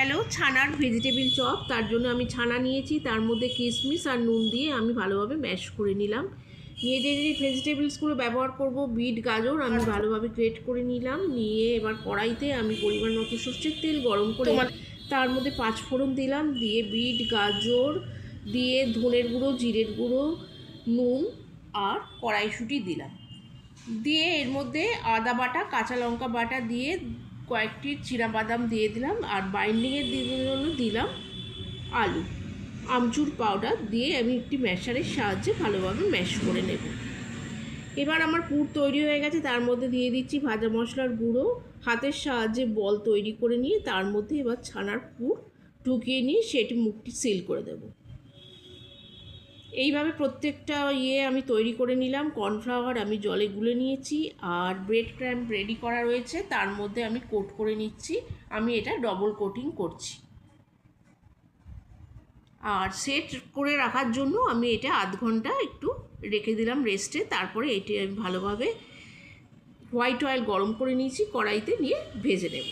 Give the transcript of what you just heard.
Hello, ছানার vegetable chop. তার জন্য আমি ছানা নিয়েছি, তার মধ্যে কিশমিশ আর নুন দিয়ে আমি ভালোভাবে ম্যাশ করে নিলাম। নিয়ে যে ভেজিটেবলসগুলো ব্যবহার করব, বিট গাজর আমি ভালোভাবে গ্রেট করে নিলাম। নিয়ে এবার কড়াইতে আমি পরিমাণ মতো সর্ষের তেল গরম করে তার মধ্যে 5 ফোড়ন দিলাম। দিয়ে বিট গাজর দিয়ে ধনের গুঁড়ো, জিরের গুঁড়ো, নুন আর কড়াইশুঁটি দিলাম। দিয়ে এর মধ্যে আদা বাটা, কাঁচা লঙ্কা বাটা দিয়ে কয়েকটি চিনাবাদাম দিয়ে দিলাম। আর বাইন্ডিংয়ের জন্য দিলাম আলু, আমচুর পাউডার দিয়ে আমি একটি ম্যাশারের সাহায্যে ভালোভাবে ম্যাশ করে নেব। এবার আমার পুর তৈরি হয়ে গেছে, তার মধ্যে দিয়ে দিচ্ছি ভাজা মশলার গুঁড়ো। হাতের সাহায্যে বল তৈরি করে নিয়ে তার মধ্যে এবার ছানার পুর ঢুকিয়ে নিয়ে সেটি মুখটি সিল করে দেব। এইভাবে প্রত্যেকটা আমি তৈরি করে নিলাম। কর্নফ্লাওয়ার আমি জলে গুলে নিয়েছি, আর ব্রেড ক্রাম্ব রেডি করা রয়েছে, তার মধ্যে আমি কোট করে নিচ্ছি। আমি এটা ডবল কোটিং করছি। আর সেট করে রাখার জন্য আমি এটা আধ ঘন্টা একটু রেখে দিলাম রেস্টে। তারপরে এটি আমি ভালোভাবে হোয়াইট অয়েল গরম করে নিয়েছি, কড়াইতে নিয়ে ভেজে নেব।